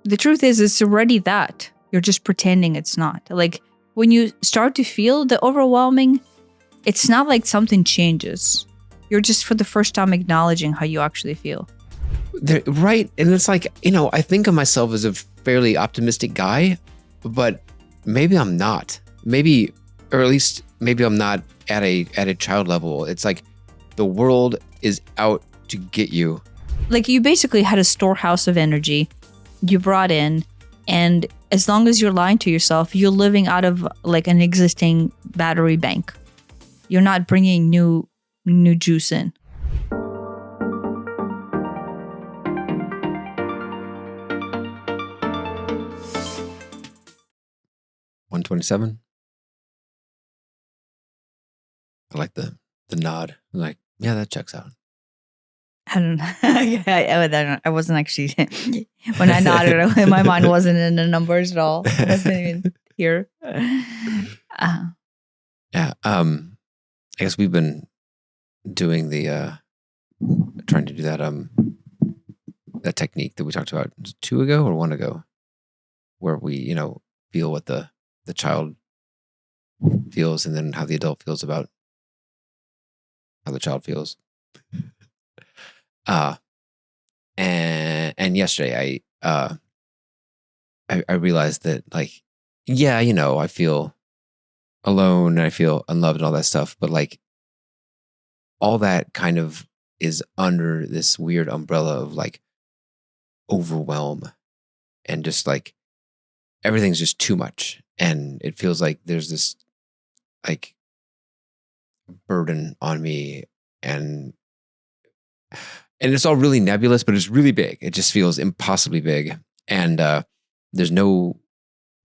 the truth is, it's already that. You're just pretending it's not. Like when you start to feel the overwhelming, it's not like something changes. You're just for the first time acknowledging how you actually feel. Right. And it's like, I think of myself as a fairly optimistic guy, but maybe I'm not. Maybe, or at least maybe I'm not at a child level. It's like the world is out to get you. Like you basically had a storehouse of energy you brought in, and as long as you're lying to yourself, you're living out of like an existing battery bank. You're not bringing new juice in. $127. I like the nod. I'm like, yeah, that checks out. I don't know. I wasn't actually when I nodded. My mind wasn't in the numbers at all. I wasn't even here. Yeah. I guess we've been doing the trying to do that that technique that we talked about 2 ago or 1 ago, where we feel what the child feels and then how the adult feels about how the child feels. And yesterday I realized that like, yeah, I feel alone and I feel unloved and all that stuff, but like all that kind of is under this weird umbrella of like overwhelm, and just like everything's just too much, and it feels like there's this like burden on me, and it's all really nebulous, but it's really big. It just feels impossibly big, and there's no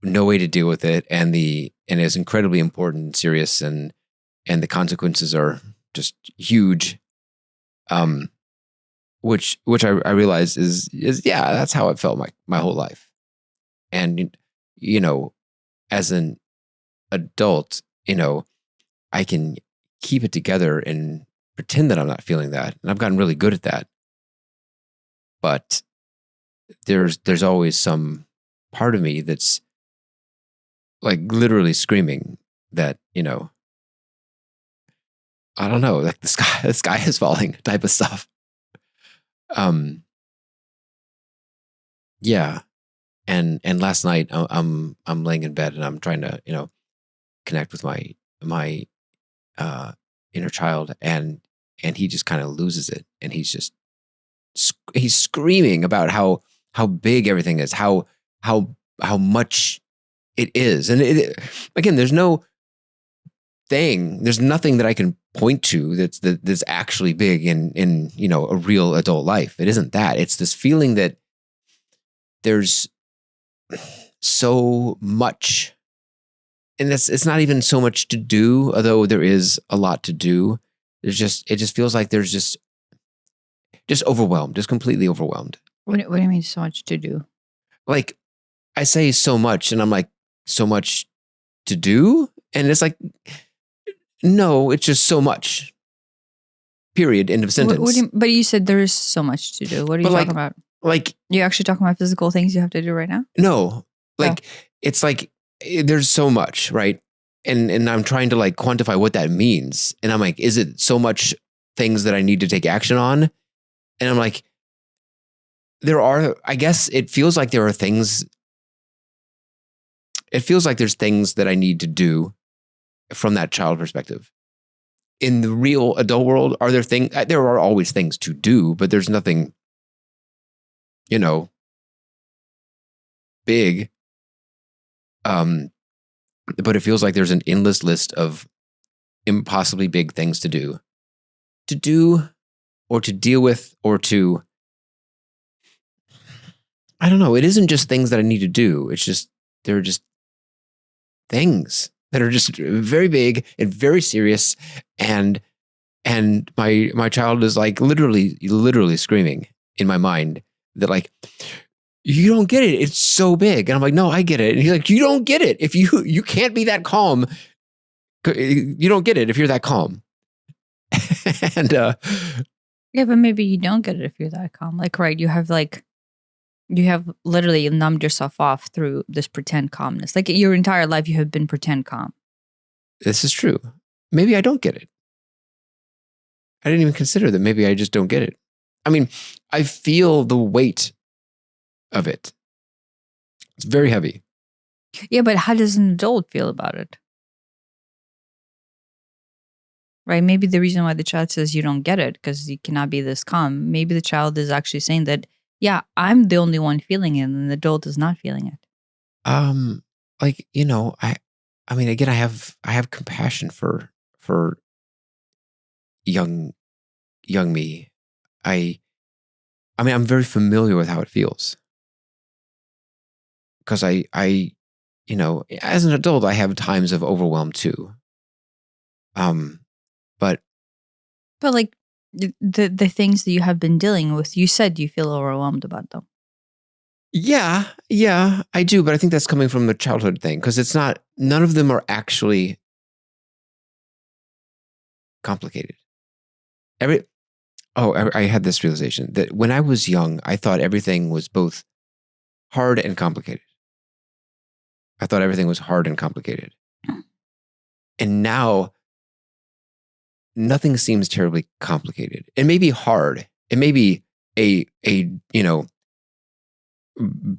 way to deal with it, and it's incredibly important and serious, and the consequences are just huge. Which I realize is yeah, that's how it felt my whole life. And as an adult, I can keep it together and pretend that I'm not feeling that, and I've gotten really good at that. But there's always some part of me that's like literally screaming that I don't know, like the sky is falling type of stuff. Yeah. And last night I'm laying in bed and I'm trying to, connect with my inner child, and he just kind of loses it, and he's screaming about how big everything is, how much it is. And again, there's nothing that I can point to that's actually big in a real adult life. It isn't that. It's this feeling that there's so much, and it's not even so much to do, although there is a lot to do. It just feels like there's just overwhelmed, just completely overwhelmed. What do you mean so much to do? Like I say so much, and I'm like, so much to do, and it's like, no, it's just so much. Period. End of sentence. But you said there is so much to do. What are you talking about? Like, you actually talking about physical things you have to do right now? No, like it's like there's so much, right? And I'm trying to like quantify what that means, and I'm like, is it so much things that I need to take action on? And I'm like, I guess it feels like there are things. It feels like there's things that I need to do from that child perspective. In the real adult world, there are always things to do, but there's nothing, big. But it feels like there's an endless list of impossibly big things to do or to deal with, or to, I don't know. It isn't just things that I need to do. It's just, there are just things that are just very big and very serious. And my child is like literally screaming in my mind that like, you don't get it. It's so big. And I'm like, no, I get it. And he's like, you don't get it. If you can't be that calm, you don't get it if you're that calm. And yeah, but maybe you don't get it if you're that calm. Like, right, you have like You have literally numbed yourself off through this pretend calmness. Like your entire life, you have been pretend calm. This is true. Maybe I don't get it. I didn't even consider that. Maybe I just don't get it. I mean, I feel the weight of it. It's very heavy. Yeah, but how does an adult feel about it? Right? Maybe the reason why the child says you don't get it because you cannot be this calm. Maybe the child is actually saying that, yeah, I'm the only one feeling it, and the adult is not feeling it. Like, I mean, again, I have compassion for young me. I mean, I'm very familiar with how it feels because as an adult, I have times of overwhelm too. But But like the things that you have been dealing with, you said you feel overwhelmed about them. yeah, I do. But I think that's coming from the childhood thing because none of them are actually complicated. I had this realization that when I was young, I thought everything was both hard and complicated. I thought everything was hard and complicated. And now nothing seems terribly complicated. It may be hard. It may be a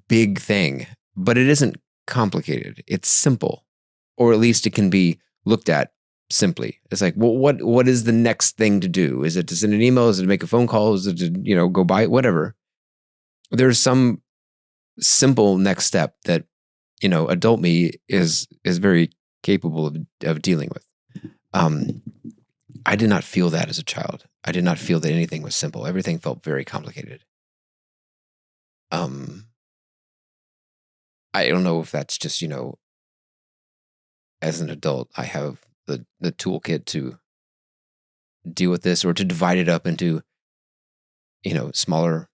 big thing, but it isn't complicated. It's simple, or at least it can be looked at simply. It's like, well, what is the next thing to do? Is it to send an email? Is it to make a phone call? Is it to go buy it? Whatever. There's some simple next step that adult me is very capable of dealing with. I did not feel that as a child. I did not feel that anything was simple. Everything felt very complicated. I don't know if that's just, as an adult, I have the toolkit to deal with this or to divide it up into, smaller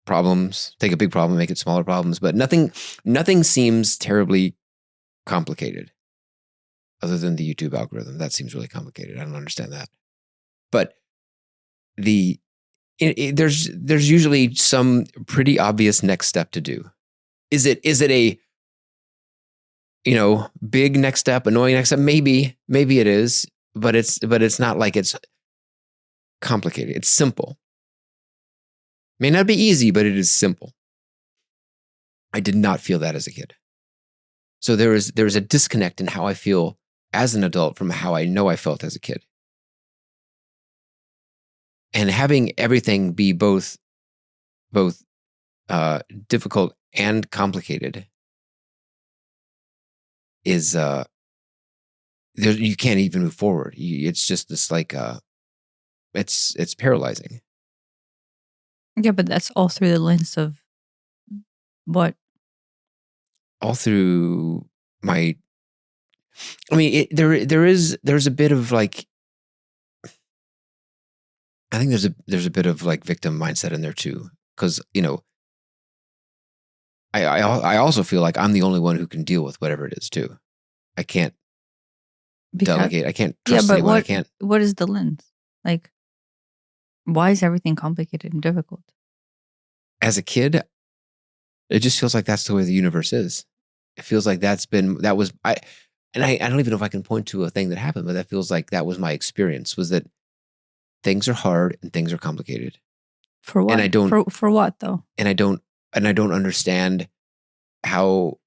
problems, take a big problem, make it smaller problems, but nothing seems terribly complicated other than the YouTube algorithm. That seems really complicated. I don't understand that. But there's usually some pretty obvious next step to do. Is it a big next step, annoying next step? Maybe it is, but it's not like it's complicated. It's simple. May not be easy, but it is simple. I did not feel that as a kid. So there is a disconnect in how I feel as an adult from how I know I felt as a kid. And having everything be both difficult and complicated is you can't even move forward. It's just this like it's paralyzing. Yeah, but that's all through the lens of what? All through my, I mean, there's a bit of like, I think there's a bit of like victim mindset in there too, because I also feel like I'm the only one who can deal with whatever it is too. I can't delegate. I can't trust anyone. I can't. What is the lens? Like, why is everything complicated and difficult? As a kid, it just feels like that's the way the universe is. It feels like I don't even know if I can point to a thing that happened, but that feels like that was my experience, was that things are hard and things are complicated. For what? And I don't for what though? And I don't understand how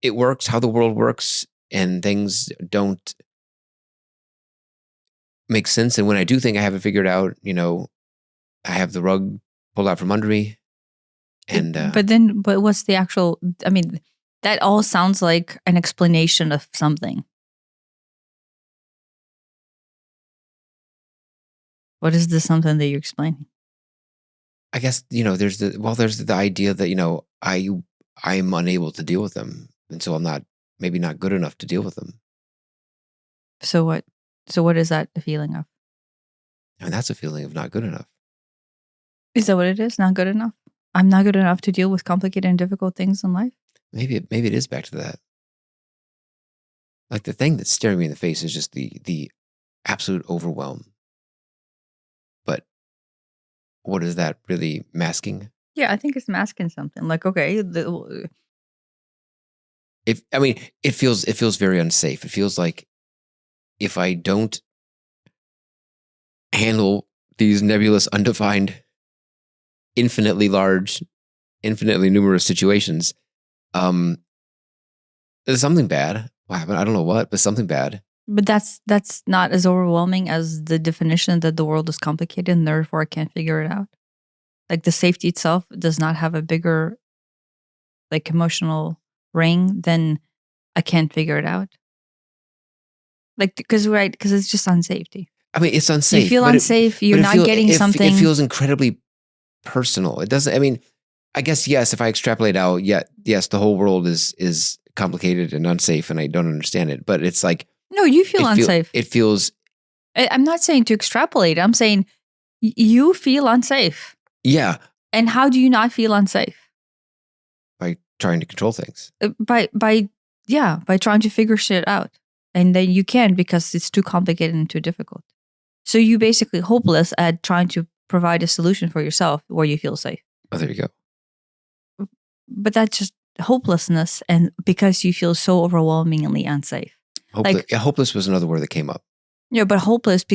it works, how the world works, and things don't make sense. And when I do think I have it figured out, I have the rug pulled out from under me. And but what's the actual? I mean, that all sounds like an explanation of something. What is this something that you're explaining? I guess there's the idea that I'm unable to deal with them, and so I'm maybe not good enough to deal with them. So what? So what is that the feeling of? I mean, that's a feeling of not good enough. Is that what it is? Not good enough? I'm not good enough to deal with complicated and difficult things in life? Maybe it is back to that. Like the thing that's staring me in the face is just the absolute overwhelm. But what is that really masking? Yeah, I think it's masking something. Like, okay, It feels very unsafe. It feels like if I don't handle these nebulous, undefined, infinitely large, infinitely numerous situations, there's something bad will happen. I don't know what, but something bad. but that's not as overwhelming as the definition that the world is complicated and therefore I can't figure it out. Like the safety itself does not have a bigger like emotional ring than I can't figure it out. Like because it's just unsafety. I mean, it's unsafe. You feel but unsafe. You're but not getting something. It feels incredibly personal. It doesn't. I mean, I guess yes. If I extrapolate out, yes, the whole world is complicated and unsafe, and I don't understand it. But it's like No, you feel unsafe. It feels. I'm not saying to extrapolate. I'm saying you feel unsafe. Yeah. And how do you not feel unsafe? By trying to control things. By trying to figure shit out. And then you can't because it's too complicated and too difficult. So you basically hopeless at trying to provide a solution for yourself where you feel safe. Oh, there you go. But that's just hopelessness, and because you feel so overwhelmingly unsafe. Hopeless was another word that came up. Yeah, but hopeless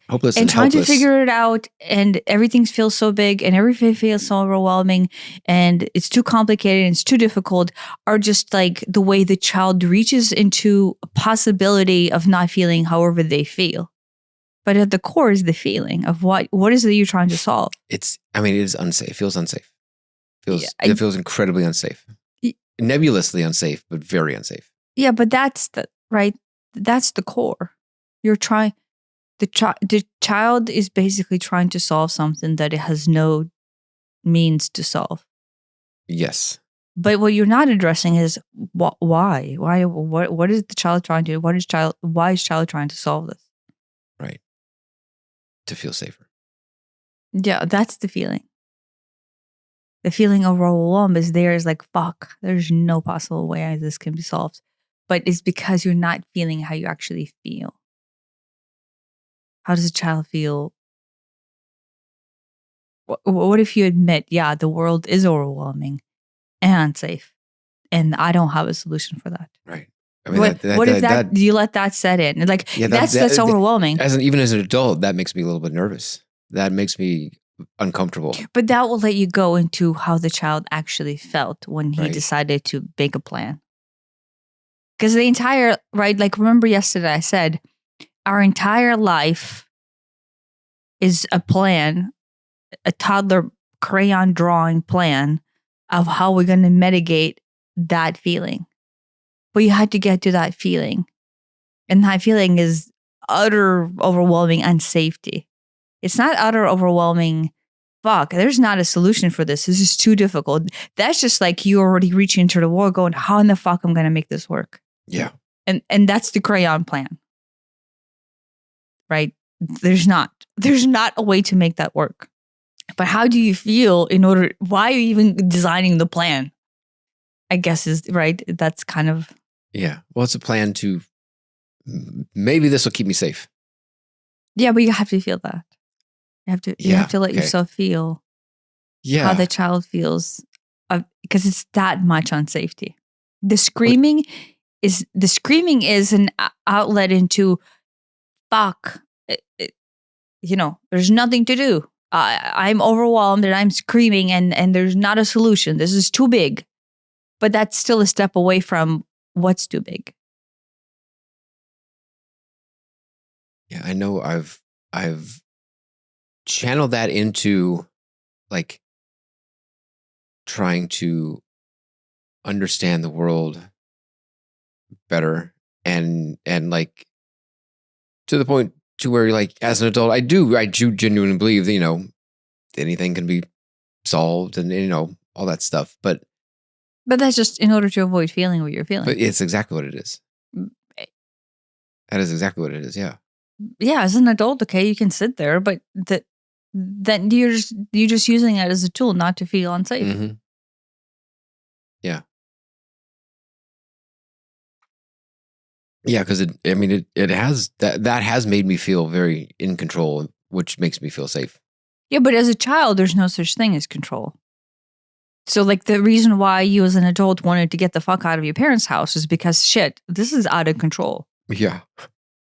hopeless and trying helpless. to figure it out, and everything feels so big and everything feels so overwhelming and it's too complicated and it's too difficult, are just like the way the child reaches into a possibility of not feeling however they feel. But at the core is the feeling of what is it you're trying to solve. It is unsafe. It feels unsafe. It feels incredibly unsafe. Nebulously unsafe, but very unsafe. Yeah, but that's the core. You're trying. The child is basically trying to solve something that it has no means to solve. Yes. But what you're not addressing is why? What is the child trying to do? Why is child trying to solve this? Right. To feel safer. Yeah, that's the feeling. The feeling of overwhelm is there is like, fuck, there's no possible way this can be solved. But it's because you're not feeling how you actually feel. How does a child feel? What if you admit, yeah, the world is overwhelming and unsafe, and I don't have a solution for that? Right. I mean, what if you let that set in? Like, yeah, that's overwhelming. Even as an adult, that makes me a little bit nervous. That makes me uncomfortable. But that will let you go into how the child actually felt when he decided to make a plan. Because the entire, like remember yesterday I said, our entire life is a plan, a toddler crayon drawing plan of how we're going to mitigate that feeling. But you had to get to that feeling. And that feeling is utter overwhelming unsafety. It's not utter overwhelming, fuck, there's not a solution for this. This is too difficult. That's just like you already reaching into the wall going, how in the fuck I'm going to make this work? Yeah. And that's the crayon plan. Right? There's not a way to make that work. But how do you feel why are you even designing the plan? I guess is right. That's kind of. Yeah. Well, it's a plan to, maybe this will keep me safe. Yeah, but you have to feel that. You have to let yourself feel how the child feels, because it's that much unsafety. The screaming is an outlet into, fuck, there's nothing to do. I'm overwhelmed and I'm screaming and there's not a solution. This is too big. But that's still a step away from what's too big. Yeah, I know I've channeled that into like trying to understand the world better and like to the point to where like as an adult I do genuinely believe that anything can be solved and all that stuff, but that's just in order to avoid feeling what you're feeling. But it's exactly what it is. That is exactly what it is. Yeah. Yeah, as an adult, okay, you can sit there, but then you're just using it as a tool not to feel unsafe. Mm-hmm. Yeah. Yeah, because it has that has made me feel very in control which makes me feel safe. Yeah, but as a child, there's no such thing as control. So, like, the reason why you as an adult wanted to get the fuck out of your parents' house is because, shit, this is out of control. Yeah.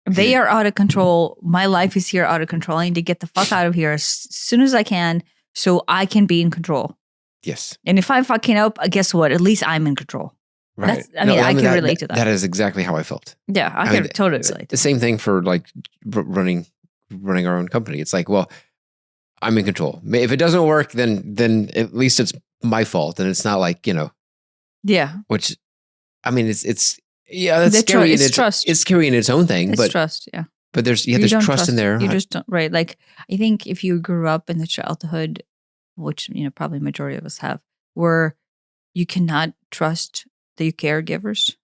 They are out of control. My life is here out of control. I need to get the fuck out of here as soon as I can so I can be in control. Yes. And if I'm fucking up, guess what? At least I'm in control. Right. I can relate to that. That is exactly how I felt. Yeah, I can totally relate to the same thing for like running our own company. It's like, well, I'm in control. If it doesn't work, then at least it's my fault. And it's not like, Yeah. Which, I mean, it's that's scary. It's trust. It's scary in its own thing. It's but trust, yeah. But there's trust in there. You just don't, right. Like, I think if you grew up in the childhood, which, probably majority of us have, where you cannot trust the caregivers.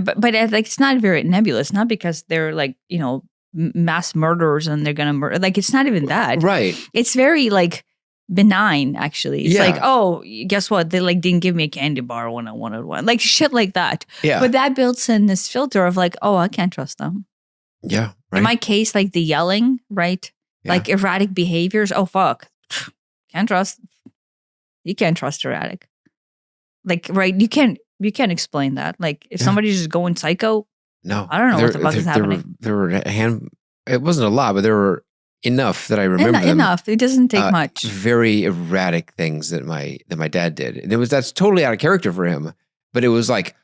But like, it's not very nebulous, not because they're like, mass murderers and they're going to murder. Like, it's not even that. Right. It's very like benign, actually. It's like, oh, guess what? They like didn't give me a candy bar when I wanted one. Like shit like that. Yeah. But that builds in this filter of like, oh, I can't trust them. Yeah. Right. In my case, like the yelling, right? Yeah. Like erratic behaviors. Oh, fuck. Can't trust. You can't trust erratic. Like, right. You can't explain that. Like if somebody's just going psycho. No. I don't know what the fuck is happening. There were it wasn't a lot, but there were enough that I remember them. Enough. It doesn't take much. Very erratic things that my dad did. And that's totally out of character for him. But it was like,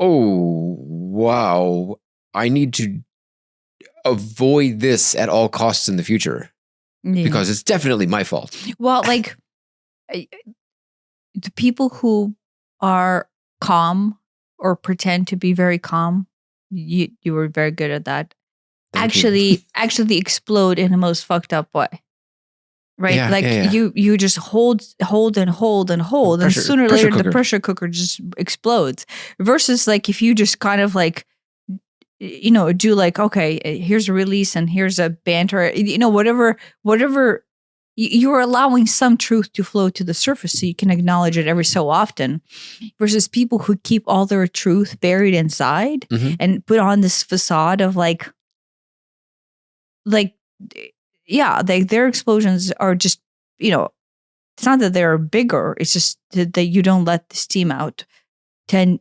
oh wow, I need to avoid this at all costs in the future. Yeah. Because it's definitely my fault. Well, like the people who are calm or pretend to be very calm, you were very good at that. Actually explode in the most fucked up way. Right? Yeah, like you just hold and sooner or later the pressure cooker just explodes. Versus like if you just kind of like do like, okay, here's a release and here's a banter, whatever you're allowing some truth to flow to the surface so you can acknowledge it every so often, versus people who keep all their truth buried inside and put on this facade of like their explosions are just, it's not that they're bigger, it's just that you don't let the steam out 10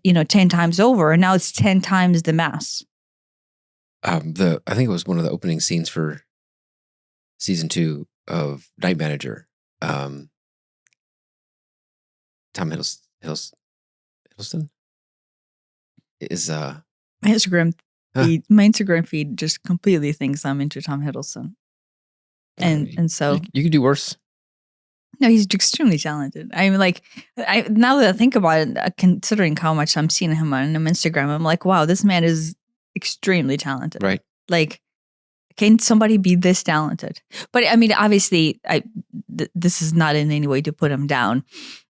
times over, and now it's 10 times the mass. I think it was one of the opening scenes for season 2 of Night Manager. Tom Hiddleston is my Instagram feed just completely thinks I'm into Tom Hiddleston, and so you could do worse. No, he's extremely talented. I mean, like, now that I think about it, considering how much I'm seeing him on Instagram, I'm like, wow, this man is extremely talented. Right. Like, can somebody be this talented? But I mean, obviously, this is not in any way to put him down.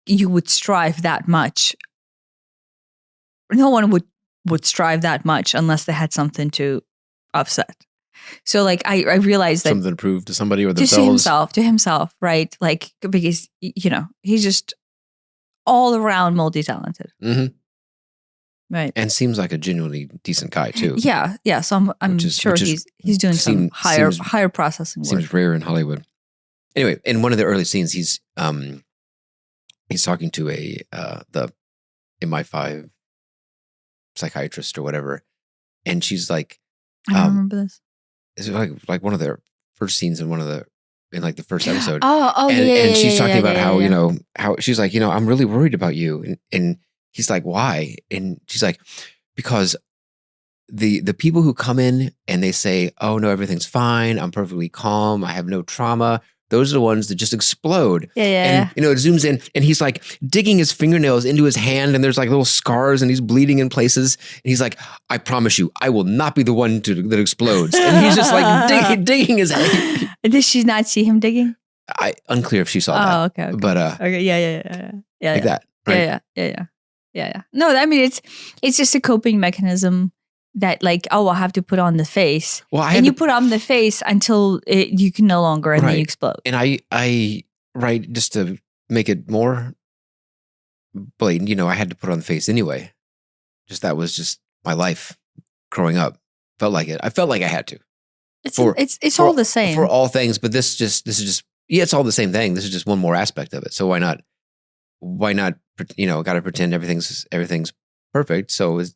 You would strive that much. No one would strive that much unless they had something to offset. So like I realized that something to prove to somebody or themselves. To himself, right? Like, because he's just all around multi-talented. Mm-hmm. Right. And seems like a genuinely decent guy too. Yeah. So I'm sure he's doing some higher processing work. Seems rare in Hollywood. Anyway, in one of the early scenes, he's talking to the MI5 psychiatrist or whatever, and she's like, I don't remember this. It's like one of the first scenes in the first episode. And she's talking about how how she's like, I'm really worried about you, and he's like, why? And she's like, because the people who come in and they say, oh no, everything's fine, I'm perfectly calm, I have no trauma, those are the ones that just explode. And it zooms in and he's like digging his fingernails into his hand and there's like little scars and he's bleeding in places. And he's like, I promise you, I will not be the one that explodes. And he's just like digging his head. Did she not see him digging? Unclear if she saw that. Oh, okay. But okay, yeah. Like that. Right? Yeah. No, I mean it's just a coping mechanism that like, oh, I'll have to put on the face. Well, and you put on the face until you can no longer, and then you explode. And I just to make it more blatant, I had to put on the face anyway. That was just my life growing up. Felt like it. I felt like I had to. It's for- it's all the same. for all things, but this is just it's all the same thing. This is just one more aspect of it. So why not got to pretend everything's perfect. So it's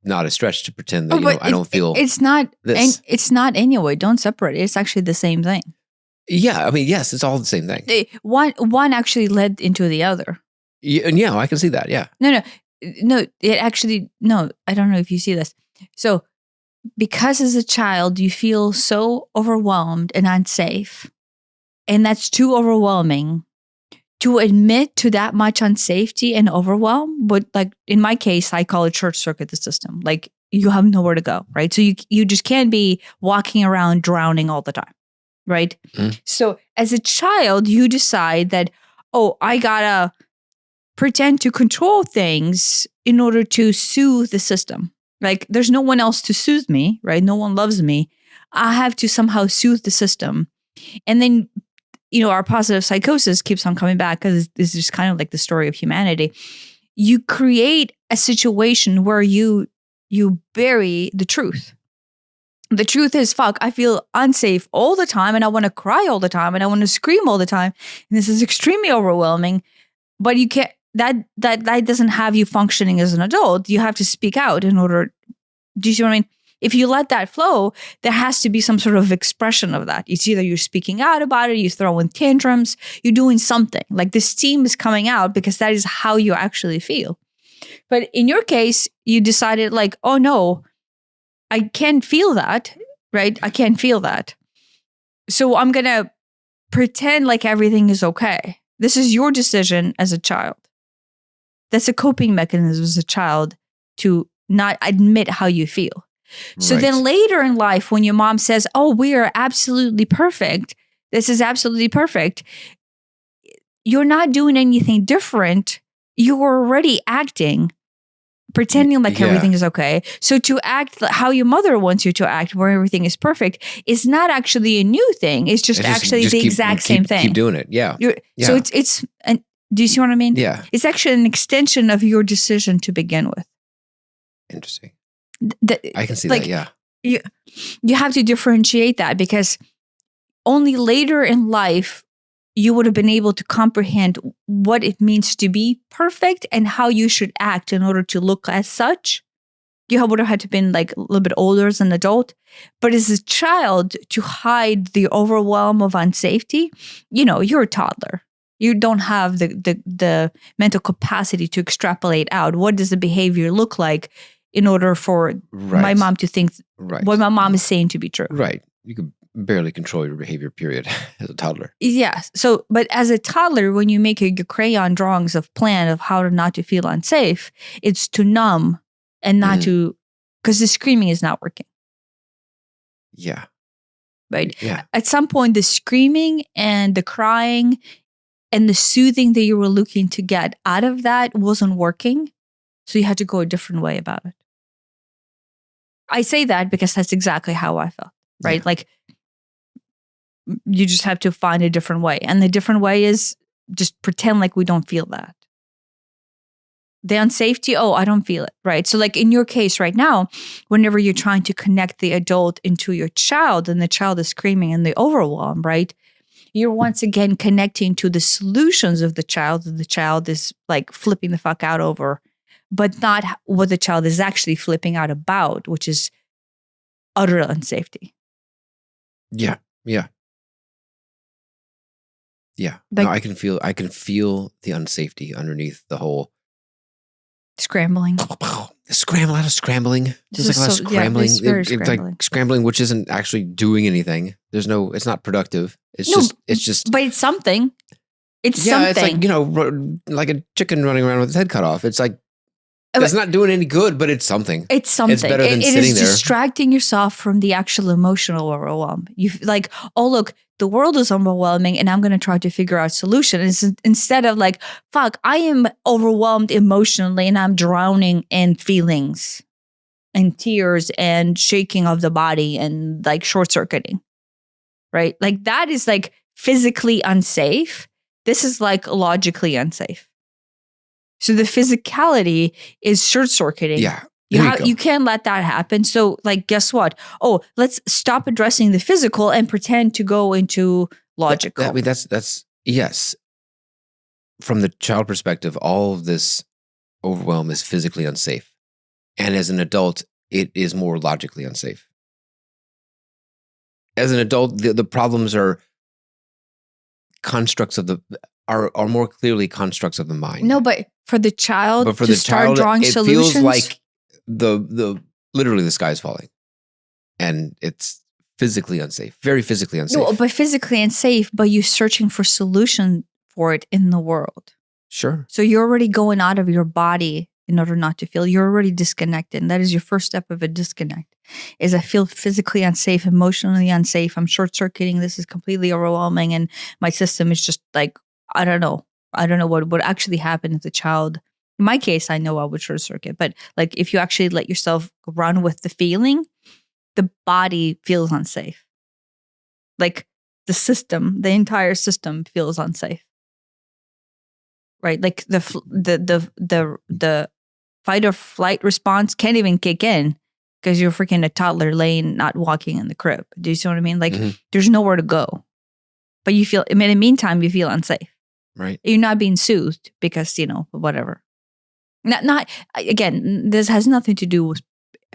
not a stretch to pretend that I don't feel it's not this. It's not anyway. Don't separate it. It's actually the same thing. Yeah, I mean, yes, it's all the same thing. One actually led into the other. Yeah, I can see that. Yeah. No. It actually no. I don't know if you see this. So because as a child you feel so overwhelmed and unsafe, and that's too overwhelming to admit to that much unsafety and overwhelm. But like in my case, I call it short circuit the system. Like you have nowhere to go, right? So you just can't be walking around drowning all the time, right? Mm. So as a child, you decide that, oh, I gotta pretend to control things in order to soothe the system. Like there's no one else to soothe me, right? No one loves me. I have to somehow soothe the system. And then our positive psychosis keeps on coming back because this is kind of like the story of humanity. You create a situation where you bury the truth. The truth is, fuck, I feel unsafe all the time and I want to cry all the time and I want to scream all the time. And this is extremely overwhelming, but you can't, that doesn't have you functioning as an adult. You have to speak out in order. Do you see what I mean? If you let that flow, there has to be some sort of expression of that. It's either you're speaking out about it, you throw in tantrums, you're doing something. Like the steam is coming out because that is how you actually feel. But in your case, you decided like, oh no, I can't feel that, right? I can't feel that. So I'm going to pretend like everything is okay. This is your decision as a child. That's a coping mechanism as a child to not admit how you feel. So then later in life, when your mom says, oh, we are absolutely perfect, this is absolutely perfect, you're not doing anything different. You're already acting, pretending like everything is okay. So to act how your mother wants you to act, where everything is perfect, is not actually a new thing. It's just actually the exact same thing. Keep doing it. Yeah. So it's do you see what I mean? Yeah. It's actually an extension of your decision to begin with. Interesting. I can see that, yeah. You have to differentiate that because only later in life you would have been able to comprehend what it means to be perfect and how you should act in order to look as such. You would have had to been like a little bit older as an adult. But as a child, to hide the overwhelm of unsafety, you're a toddler. You don't have the mental capacity to extrapolate out what does the behavior look like in order for my mom to think what my mom is saying to be true. Right. You could barely control your behavior, period, as a toddler. Yeah. So, but as a toddler, when you make your crayon drawings of plan of how not to feel unsafe, it's to numb and not to, because the screaming is not working. Yeah. Right. Yeah. At some point, the screaming and the crying and the soothing that you were looking to get out of that wasn't working. So you had to go a different way about it. I say that because that's exactly how I felt, right? Yeah. Like you just have to find a different way. And the different way is just pretend like we don't feel that. The unsafety, oh, I don't feel it, right? So like in your case right now, whenever you're trying to connect the adult into your child and the child is screaming and the overwhelm, right? You're once again connecting to the solutions of the child that the child is like flipping the fuck out over, but not what the child is actually flipping out about, which is utter unsafety. Yeah. Yeah. Yeah. Like, no, I can feel the unsafety underneath the whole scrambling. A lot of scrambling. There's like a lot of scrambling. It's very scrambling. Like scrambling, which isn't actually doing anything. It's not productive. It's just. But it's something. It's something. It's like, like a chicken running around with its head cut off. It's like, it's not doing any good, but it's something. It's something. It's better than sitting there. It is there. distracting yourself from the actual emotional overwhelm. You like, oh, look, the world is overwhelming and I'm going to try to figure out solutions. Instead of like, fuck, I am overwhelmed emotionally and I'm drowning in feelings and tears and shaking of the body and like short circuiting, right? Like that is like physically unsafe. This is like logically unsafe. So the physicality is short circuiting. Yeah. You can't let that happen. So like, guess what? Oh, let's stop addressing the physical and pretend to go into logical. I mean, that's yes. From the child perspective, all of this overwhelm is physically unsafe. And as an adult, it is more logically unsafe. As an adult, the problems are constructs of are more clearly constructs of the mind. No, but for the child But for to the start child, drawing it solutions, feels like the literally the sky is falling, and it's physically unsafe, very physically unsafe. no, but physically unsafe. But you're searching for solution for it in the world. Sure. So you're already going out of your body in order not to feel. You're already disconnected, and that is your first step of a disconnect. Is I feel physically unsafe, emotionally unsafe. I'm short circuiting. This is completely overwhelming, and my system is just like I don't know. I don't know what would actually happen if the child. In my case, I know I would short circuit, but like if you actually let yourself run with the feeling, the body feels unsafe. Like the system, the entire system feels unsafe. Right? Like the fight or flight response can't even kick in because you're freaking a toddler laying, not walking in the crib. Do you see what I mean? Like there's nowhere to go. But you feel, in the meantime, you feel unsafe. Right. You're not being soothed because, whatever. Not again, this has nothing to do with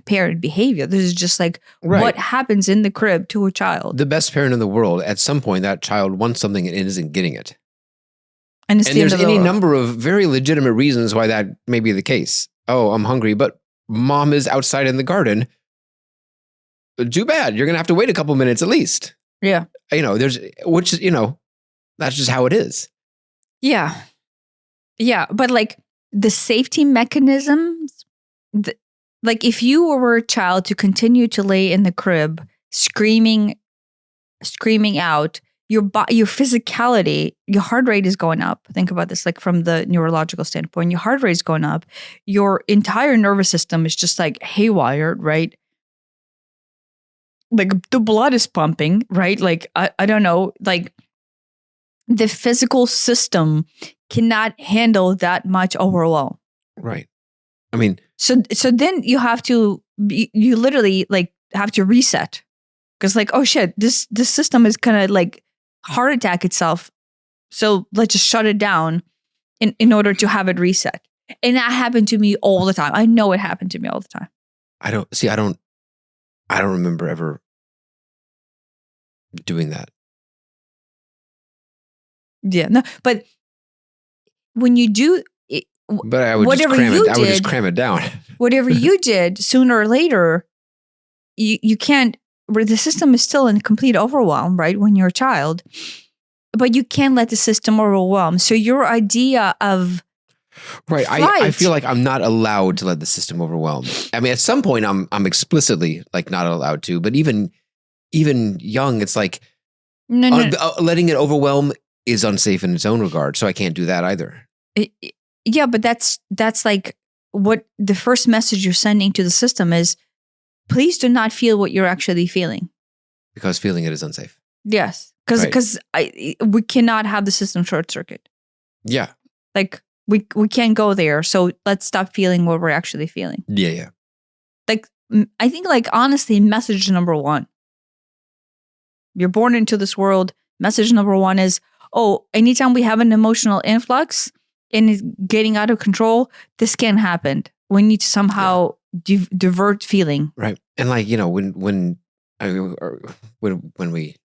parent behavior. This is just like what happens in the crib to a child. The best parent in the world, at some point, that child wants something and isn't getting it. And there's any number of very legitimate reasons why that may be the case. Oh, I'm hungry, but mom is outside in the garden. Too bad. You're going to have to wait a couple minutes at least. Yeah. That's just how it is. Yeah. Yeah. But like the safety mechanisms, like if you were a child to continue to lay in the crib, screaming out, your physicality, your heart rate is going up. Think about this, like from the neurological standpoint, your heart rate is going up. Your entire nervous system is just like haywired, right? Like the blood is pumping, right? Like, I don't know, like the physical system cannot handle that much overwhelm. Right. I mean, so then you literally like have to reset because like, oh shit, this system is gonna like heart attack itself. So let's just shut it down in order to have it reset. And that happened to me all the time. I know it happened to me all the time. I don't remember ever doing that. Yeah, no, but when you do it, but I would just cram it down. Whatever you did, sooner or later, you can't. The system is still in complete overwhelm, right? When you're a child, but you can't let the system overwhelm. So your idea of right, I feel like I'm not allowed to let the system overwhelm. I mean, at some point, I'm explicitly like not allowed to. But even young, it's like letting it overwhelm is unsafe in its own regard. So I can't do that either. Yeah, but that's like what the first message you're sending to the system is. Please do not feel what you're actually feeling. Because feeling it is unsafe. Yes, because we cannot have the system short circuit. Yeah, like we can't go there. So let's stop feeling what we're actually feeling. Yeah. Like I think, like honestly, message number one. You're born into this world. Message number one is, anytime we have an emotional influx and it's getting out of control, this can't happen. We need to somehow divert feeling. Right. And like, when we,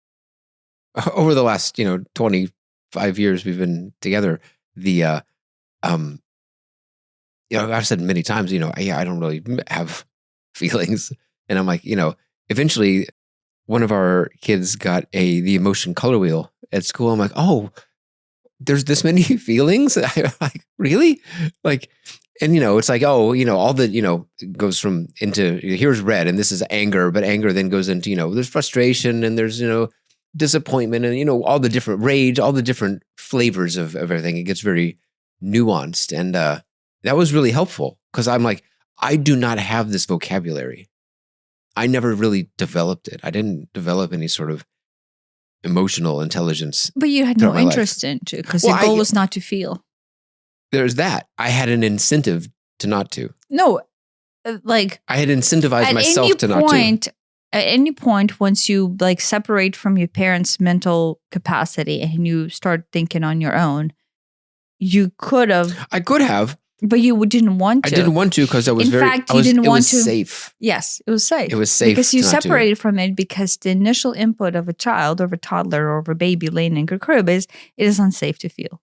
over the last, 25 years we've been together, I've said many times, I don't really have feelings. And I'm like, eventually one of our kids got the emotion color wheel at school. I'm like, oh, there's this many feelings. I'm like, really? Like, and it's like, all the, goes from into here's red and this is anger, but anger then goes into, there's frustration and there's, disappointment and, all the different rage, all the different flavors of everything. It gets very nuanced. And that was really helpful because I'm like, I do not have this vocabulary. I never really developed it. I didn't develop any sort of emotional intelligence. But you had no interest in it because your goal was not to feel. There's that. I had an incentive to not to. No, like I had incentivized myself to not to. at any point, once you like separate from your parents' mental capacity and you start thinking on your own, you could have, I could have. but you didn't want to. I didn't want to because I was In very. fact, I you was, didn't it want was to. safe. Yes, it was safe. It was safe because you to not do it. separated from it because the initial input of a child, or of a toddler, or of a baby laying in your crib is it is unsafe to feel.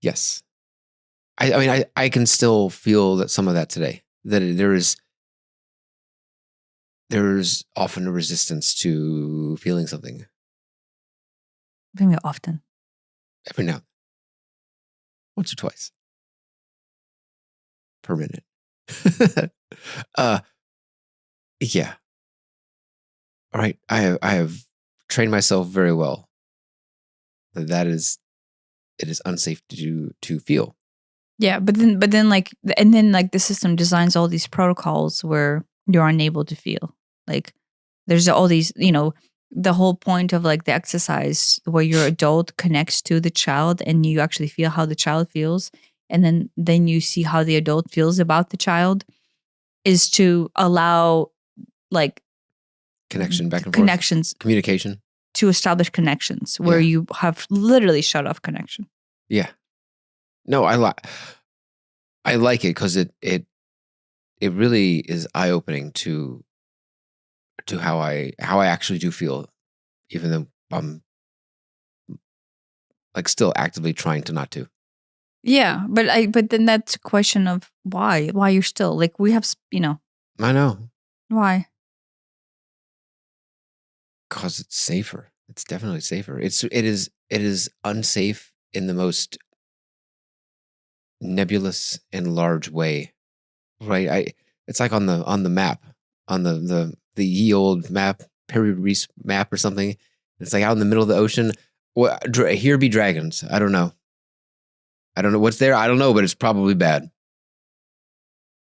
Yes. I mean, I can still feel that some of that today. That there's often a resistance to feeling something Very often. every now, once or twice per minute. Yeah. All right. I have trained myself very well. That is, it is unsafe to feel. Yeah, but then like the system designs all these protocols where you're unable to feel. Like there's all these, the whole point of like the exercise where your adult connects to the child and you actually feel how the child feels, and then you see how the adult feels about the child, is to allow like Connection back and connections, forth. Communication. to establish connections where Yeah. you have literally shut off connection. Yeah. No, I like it because it really is eye opening to how I actually do feel, even though I'm like still actively trying to not to. Yeah, but then that's a question of why you're still like we have I know, why. because it's safer. It's definitely safer. It is unsafe in the most nebulous and large way, right? It's like on the map, on the ye old map, Perry Reese map or something. It's like out in the middle of the ocean. Here be dragons. I don't know what's there. I don't know, but it's probably bad.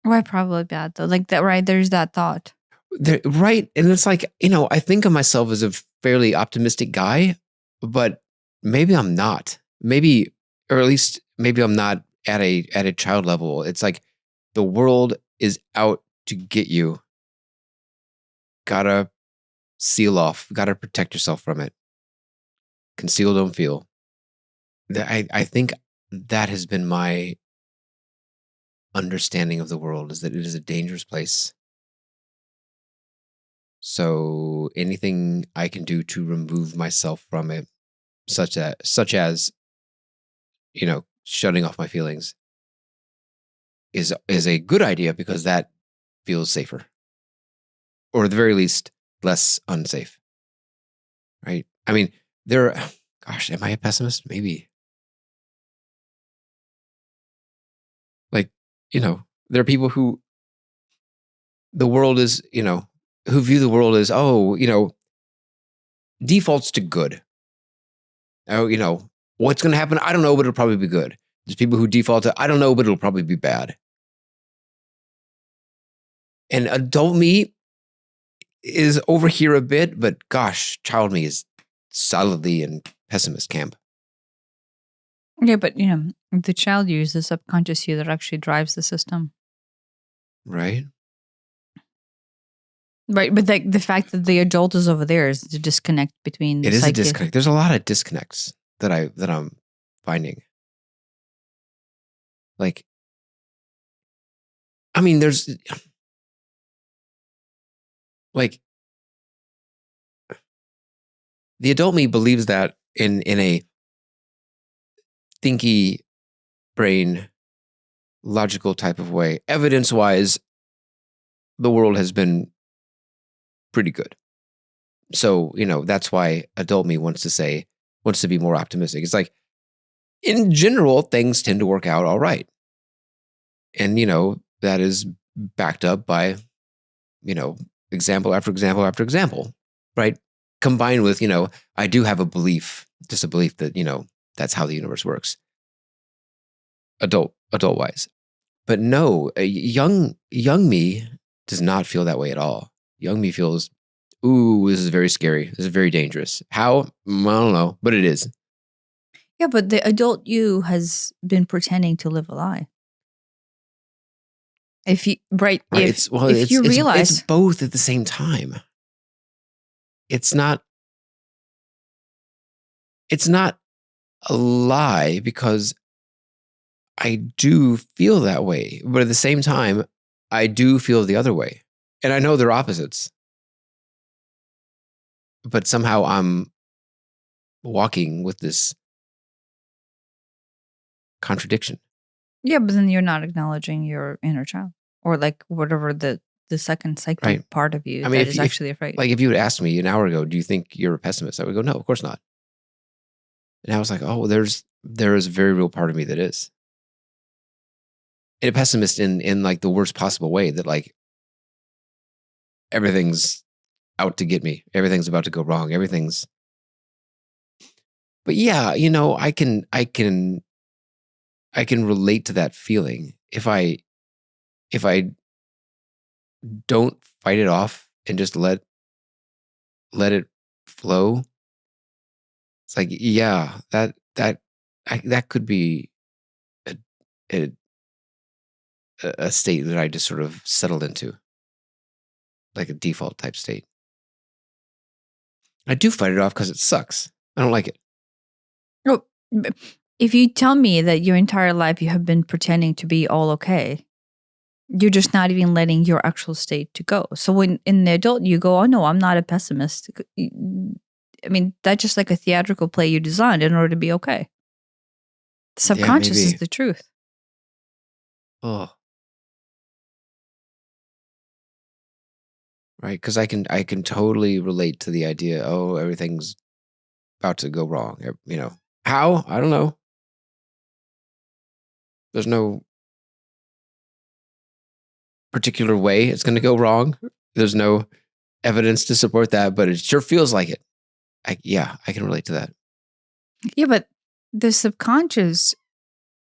Why probably bad though? Like that, right? There's that thought. Right. And it's like, I think of myself as a fairly optimistic guy, but maybe I'm not. Maybe, or at least maybe I'm not at a child level. It's like the world is out to get you. Gotta seal off, gotta protect yourself from it. Conceal, don't feel. I think that has been my understanding of the world, is that it is a dangerous place. So anything I can do to remove myself from it, such as shutting off my feelings, is a good idea, because that feels safer, or at the very least less unsafe. Right? I mean, gosh, am I a pessimist? Maybe. Like, there are people who the world is, who view the world as, defaults to good. Oh, what's going to happen? I don't know, but it'll probably be good. There's people who default to, I don't know, but it'll probably be bad. And adult me is over here a bit, but gosh, child me is solidly in pessimist camp. Yeah, but the child you is the subconscious you that actually drives the system. Right? Right, but like the fact that the adult is over there is the disconnect between the It is psyche. a disconnect. There's a lot of disconnects that I'm finding. Like, I mean, there's like the adult me believes that in a thinky brain, logical type of way, evidence wise, the world has been pretty good. So, that's why adult me wants to be more optimistic. It's like, in general, things tend to work out all right. And, that is backed up by, example after example after example, right? Combined with, I do have a belief that, that's how the universe works. Adult wise. But no, young me does not feel that way at all. Young me feels, ooh, this is very scary. This is very dangerous. How? I don't know, but it is. Yeah, but the adult you has been pretending to live a lie. If you right? if you realize it's both at the same time. It's not a lie because I do feel that way, but at the same time, I do feel the other way, and I know they're opposites. But somehow I'm walking with this contradiction. yeah, but then you're not acknowledging your inner child or like whatever the second psyche Right. part of you I mean, that is actually afraid. like if you had asked me an hour ago, do you think you're a pessimist? I would go, no, of course not. And I was like, oh, there is a very real part of me that is. And a pessimist in like the worst possible way, that like everything's out to get me. Everything's about to go wrong. But yeah, I can relate to that feeling if I don't fight it off and just let it flow. It's like, yeah, that could be a, a state that I just sort of settled into, like a default type state. I do fight it off because it sucks. I don't like it. Oh, if you tell me that your entire life you have been pretending to be all okay, you're just not even letting your actual state to go. So when in the adult you go, oh no, I'm not a pessimist. I mean, that's just like a theatrical play you designed in order to be okay. The subconscious is maybe. the truth. Oh, right. Because I can totally relate to the idea. Oh, everything's about to go wrong. How? I don't know. There's no particular way it's going to go wrong. There's no evidence to support that, but it sure feels like it. I can relate to that. Yeah, but the subconscious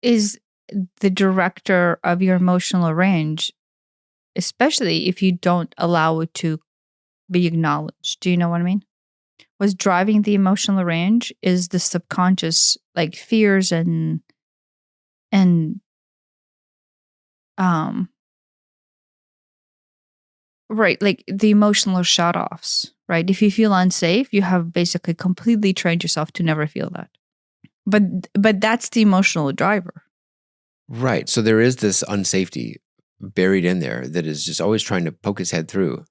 is the director of your emotional range, especially if you don't allow it to be acknowledged. Do you know what I mean? What's driving the emotional range is the subconscious, like fears and right, like the emotional shut-offs, right? If you feel unsafe, you have basically completely trained yourself to never feel that. But that's the emotional driver. Right. So there is this unsafety buried in there that is just always trying to poke its head through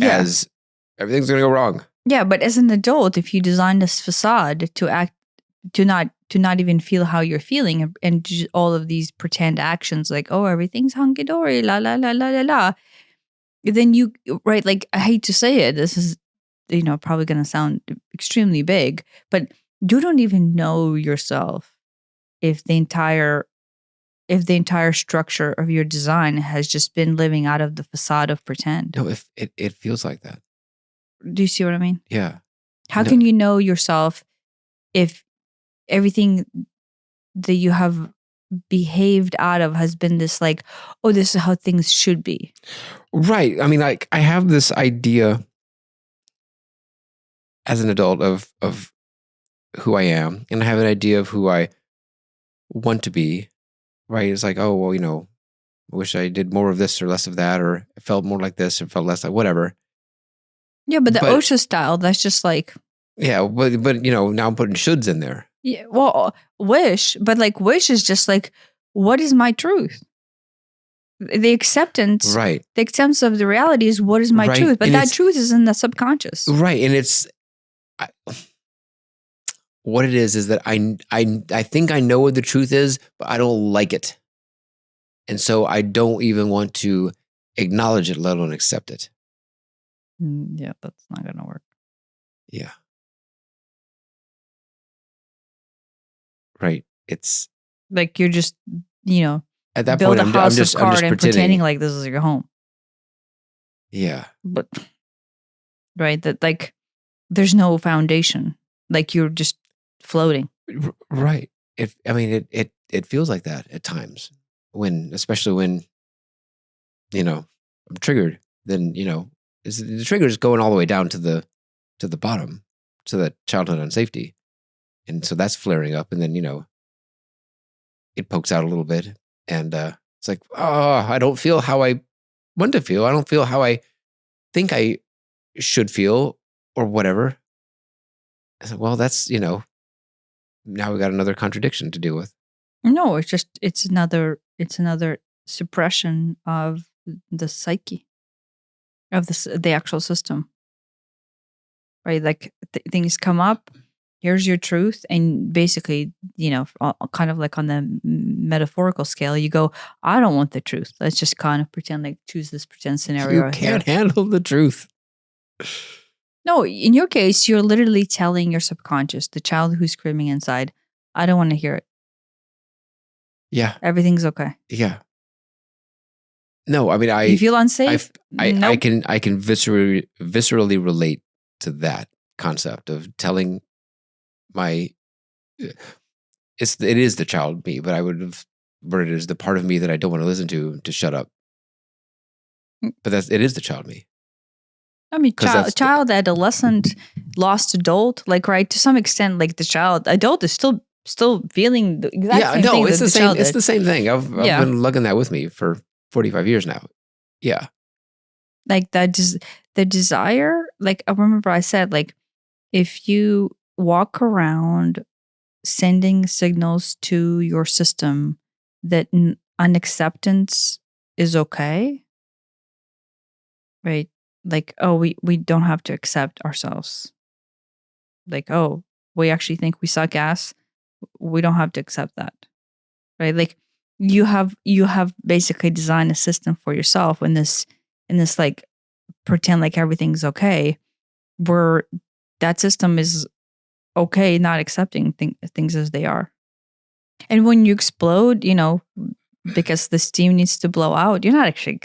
as everything's going to go wrong. Yeah, but as an adult, if you design this facade to not even feel how you're feeling and all of these pretend actions like, oh, everything's hunky dory, la la la la la la, then you right, like I hate to say it, this is probably going to sound extremely big, but you don't even know yourself if the entire structure of your design has just been living out of the facade of pretend. No, if it feels like that. Do you see what I mean? Yeah. How can you know yourself if everything that you have behaved out of has been this like, oh, this is how things should be? Right. I mean, like I have this idea as an adult of who I am, and I have an idea of who I want to be. Right. It's like, oh, well, I wish I did more of this or less of that, or it felt more like this or felt less like whatever. Yeah, but the OSHA style, that's just like. Yeah, but now I'm putting shoulds in there. Yeah, well, wish is just like, what is my truth? The acceptance, right? The acceptance of the reality is what is my truth, but that truth is in the subconscious, right? And it's what it is that I think I know what the truth is, but I don't like it, and so I don't even want to acknowledge it, let alone accept it. Yeah, that's not gonna work. Yeah. Right. It's like you're just, at that build point, a house I'm just and pretending like this is your home. Yeah. But right, that like there's no foundation. Like you're just floating. Right. It feels like that at times especially when, I'm triggered, then, the trigger is going all the way down to the bottom, to the childhood unsafety. And so that's flaring up, and then, it pokes out a little bit, and It's like, I don't feel how I want to feel. I don't feel how I think I should feel or whatever. I said, well, that's, now we got another contradiction to deal with. No, it's another suppression of the psyche of the actual system, right? Like things come up. Here's your truth, and basically, kind of like on the metaphorical scale, you go, I don't want the truth. Let's just kind of pretend, like, choose this pretend scenario. You can't handle the truth. No, in your case, you're literally telling your subconscious, the child who's screaming inside, I don't want to hear it. Yeah. Everything's okay. Yeah. No, I mean, You feel unsafe? I Nope. can viscerally relate to that concept of telling it is the child me, but I would have worded it as the part of me that I don't want to listen to shut up. But it is the child me. I mean, child, adolescent, lost adult, like, right, to some extent, like the adult is still feeling the exact same thing. It's the same. It's did. the same thing. I've been lugging that with me for 45 years now. Yeah. Like that, the desire, like I remember I said, like, if you walk around sending signals to your system that unacceptance is okay, right? Like, oh, we don't have to accept ourselves. Like, oh, we actually think we suck ass. We don't have to accept that, right? Like, you have basically designed a system for yourself in this like pretend like everything's okay, where that system is okay not accepting things as they are. And when you explode, because the steam needs to blow out, you're not actually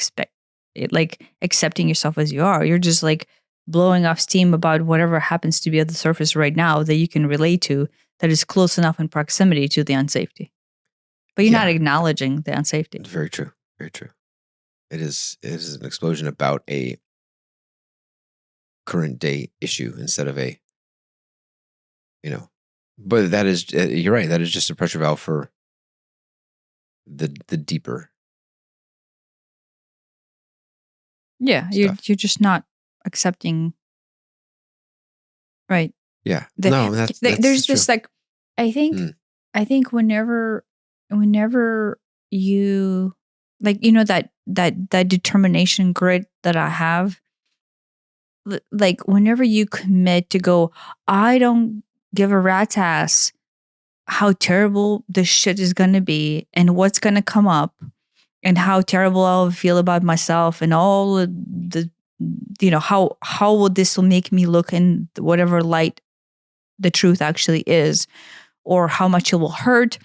accepting yourself as you are. You're just like blowing off steam about whatever happens to be at the surface right now that you can relate to, that is close enough in proximity to the unsafety. But you're not acknowledging the unsafety. Very true. Very true. It is an explosion about a current day issue instead of but that is, you're right. That is just a pressure valve for the deeper. Yeah. You're just not accepting. Right. Yeah. That's there's true. this, like, I think whenever you, like, that determination grit that I have, like, whenever you commit to go, I don't give a rat's ass how terrible this shit is going to be and what's going to come up and how terrible I'll feel about myself and all the how will this will make me look in whatever light the truth actually is, or how much it will hurt,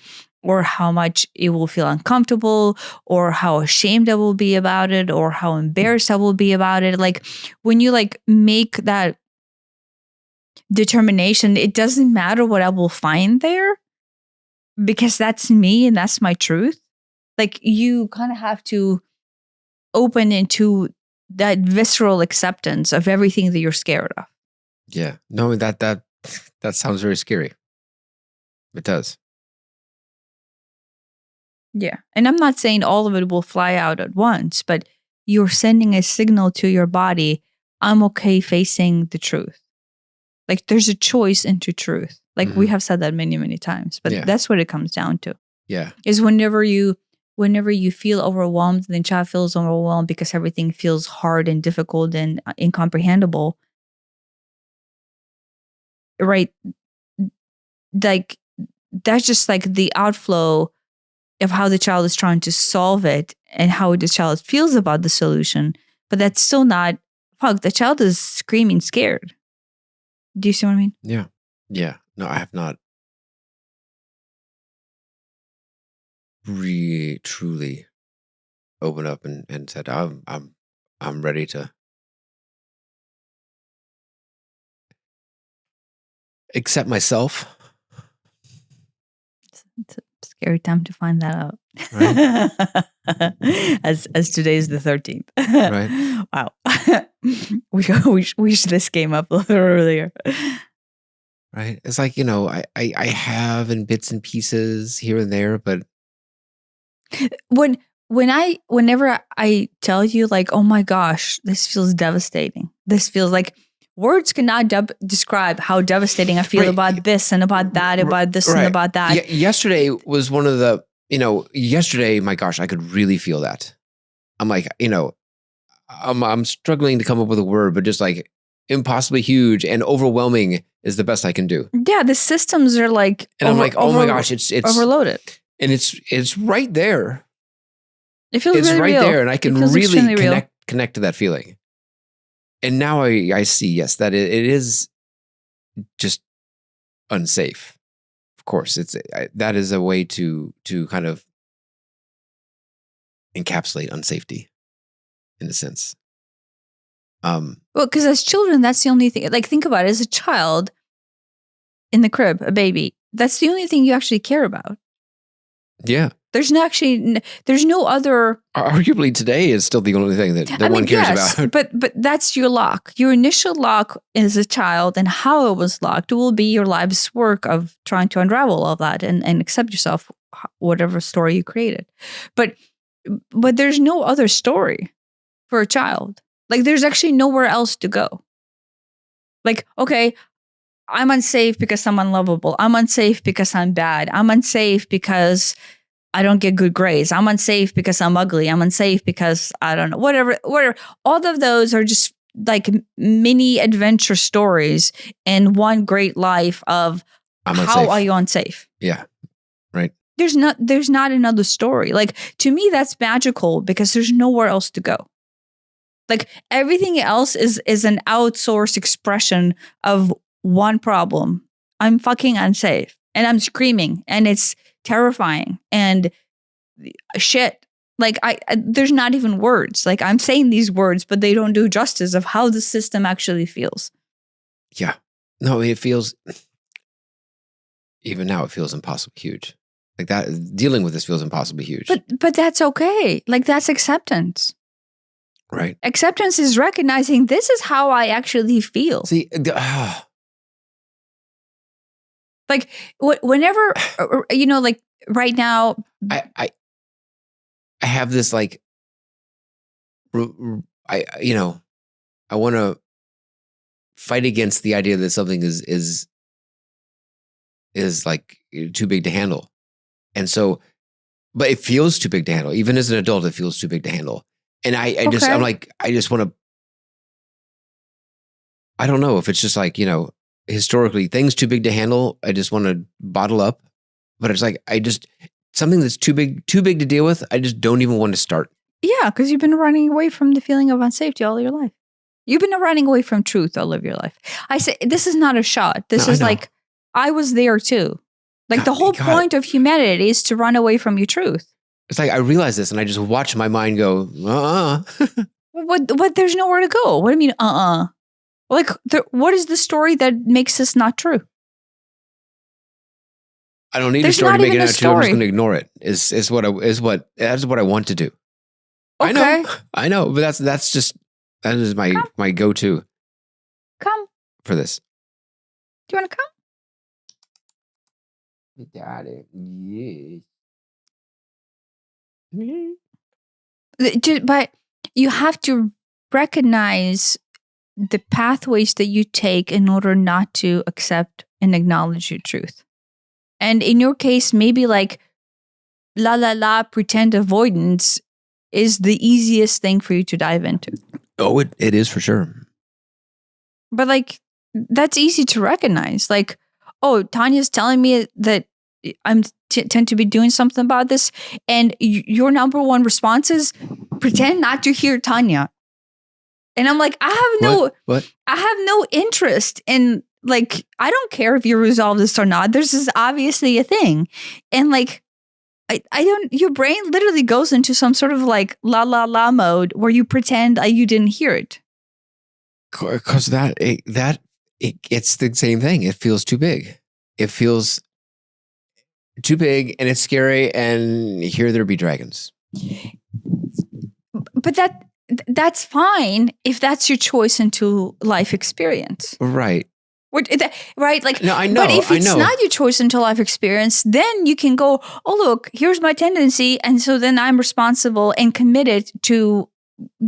or how much it will feel uncomfortable, or how ashamed I will be about it, or how embarrassed I will be about it. Like, when you, like, make that determination, it doesn't matter what I will find there, because that's me and that's my truth. Like, you kind of have to open into that visceral acceptance of everything that you're scared of. Yeah. No, that sounds very scary. It does. Yeah. And I'm not saying all of it will fly out at once, but you're sending a signal to your body, I'm okay facing the truth. Like, there's a choice into truth. Like, we have said that many, many times, but that's what it comes down to. Yeah. Is whenever you feel overwhelmed, the child feels overwhelmed because everything feels hard and difficult and incomprehensible. Right? Like, that's just like the outflow of how the child is trying to solve it and how the child feels about the solution. But that's still not, the child is screaming scared. Do you see what I mean? Yeah. Yeah. No, I have not really truly opened up and said, I'm ready to accept myself. It's a scary time to find that out. Right. as today's the 13th. Right. Wow. wish this came up a little earlier. Right. It's like, I have in bits and pieces here and there, but when whenever I tell you like, oh my gosh, this feels devastating. This feels like words cannot describe how devastating I feel about this and about that, about this and about that. Yesterday was one of the, yesterday, my gosh, I could really feel that. I'm like, I'm struggling to come up with a word, but just like impossibly huge and overwhelming is the best I can do. Yeah, the systems are like, and I'm like, oh my gosh, it's overloaded, and it's right there. It feels it's really right real. there, and I can really connect to that feeling. And now I see, yes, that it is just unsafe. Of course, that is a way to kind of encapsulate unsafety in a sense. Well, because as children, that's the only thing. Like, think about it. As a child in the crib, a baby, that's the only thing you actually care about. Yeah. There's no other. Arguably, today is still the only thing that one cares about. But that's your lock. Your initial lock as a child, and how it was locked will be your life's work of trying to unravel all that and accept yourself, whatever story you created. But there's no other story for a child. Like, there's actually nowhere else to go. Like, okay, I'm unsafe because I'm unlovable. I'm unsafe because I'm bad. I'm unsafe because I don't get good grades. I'm unsafe because I'm ugly. I'm unsafe because I don't know, whatever. All of those are just like mini adventure stories in one great life of how are you unsafe? Yeah. Right. There's not another story. Like, to me, that's magical because there's nowhere else to go. Like, everything else is an outsourced expression of one problem. I'm fucking unsafe and I'm screaming and it's terrifying and shit. Like, there's not even words. Like, I'm saying these words, but they don't do justice of how the system actually feels. Yeah. No, it feels, even now it feels impossibly huge. Like, that dealing with this feels impossibly huge. But that's okay. Like, that's acceptance. Right. Acceptance is recognizing this is how I actually feel. See, like whenever, like right now, I have this like, I want to fight against the idea that something is like too big to handle. And so, but it feels too big to handle. Even as an adult, it feels too big to handle. And I'm like, I just want to, I don't know if it's just like, historically things too big to handle. I just want to bottle up, but it's like, something that's too big to deal with. I just don't even want to start. Yeah. Cause you've been running away from the feeling of unsafety all your life. You've been running away from truth all of your life. I say, this is not a shot. This is like, I was there too. Like, the whole point of humanity is to run away from your truth. It's like, I realize this and I just watch my mind go, What? There's nowhere to go. What do you mean, Like, what is the story that makes this not true? I don't need a story to make it not true. I'm just going to ignore it. That's what I want to do. Okay. I know, but that is my go-to. Come. For this. Do you want to come? Daddy, yes. But you have to recognize the pathways that you take in order not to accept and acknowledge your truth. And in your case, maybe like pretend avoidance is the easiest thing for you to dive into. Oh, it is for sure. But like, that's easy to recognize. Like, oh, Tanya's telling me that I'm tend to be doing something about this. And your number one response is pretend not to hear Tanya. And I'm like, I have no interest in, like, I don't care if you resolve this or not. This is obviously a thing. And like, I don't, your brain literally goes into some sort of like la mode where you pretend you didn't hear it. Because it's the same thing. It feels too big. It feels too big and it's scary, and here there be dragons. But that's fine if that's your choice into life experience. Right. Right? Like, No, I know. but if I it's know. not your choice until life experience, then you can go, oh, look, here's my tendency. And so then I'm responsible and committed to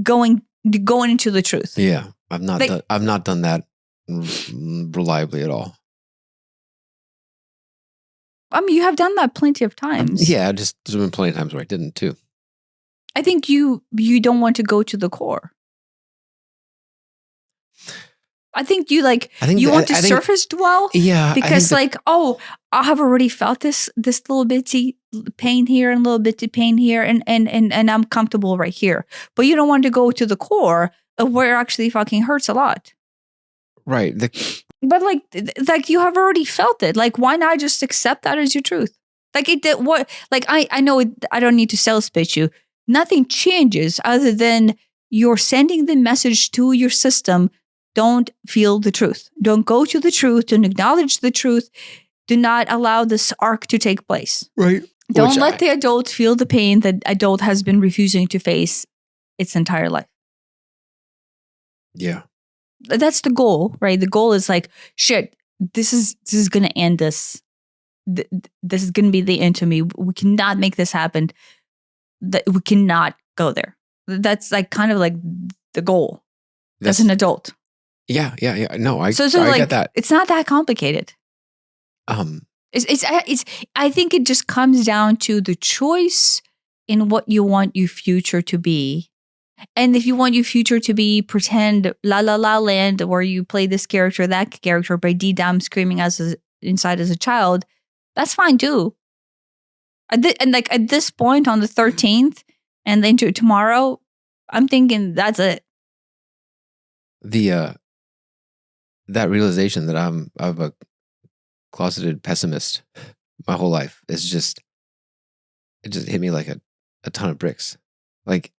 going into the truth. Yeah, I've not Like- done. I've not done that reliably at all. I mean, you have done that plenty of times. Yeah, just there's been plenty of times where I didn't too. I think you don't want to go to the core. I think you you want to surface dwell. Yeah, Because oh, I have already felt this little bitty pain here and little bitty pain here, and I'm comfortable right here. But you don't want to go to the core of where it actually fucking hurts a lot. Right. But like you have already felt it. Like, why not just accept that as your truth? Like it did what? Like I know I don't need to sales pitch you. Nothing changes other than you're sending the message to your system. Don't feel the truth. Don't go to the truth. Don't acknowledge the truth. Do not allow this arc to take place. Right. Don't let the adult feel the pain that adult has been refusing to face its entire life. Yeah. That's the goal, right? The goal is like, shit, this is going to end this. This is going to be the end to me. We cannot make this happen. That we cannot go there. That's like kind of like the goal as an adult. Yeah. No, I like, get that. It's not that complicated. It's I think it just comes down to the choice in what you want your future to be. And if you want your future to be pretend la la la land where you play this character, that character, by deep down screaming inside as a child, that's fine too. And like at this point on the 13th and then to tomorrow, I'm thinking that's it. That realization that I'm a closeted pessimist my whole life it just hit me like a ton of bricks. Like,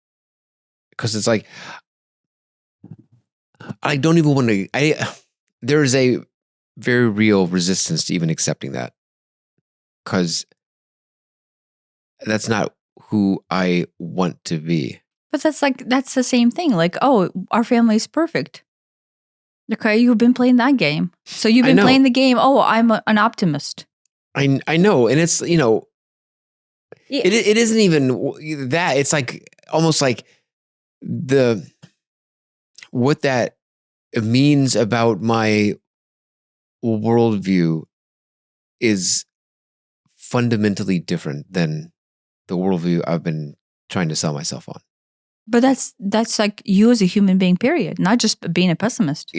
because it's like I don't even want to. There is a very real resistance to even accepting that, because that's not who I want to be. But that's the same thing. Like, oh, our family is perfect. Okay, you've been playing that game, so you've been playing the game. Oh, I'm an optimist. I know, and it's it isn't even that. It's like almost like what that means about my worldview is fundamentally different than the worldview I've been trying to sell myself on. But that's like you as a human being, period. Not just being a pessimist.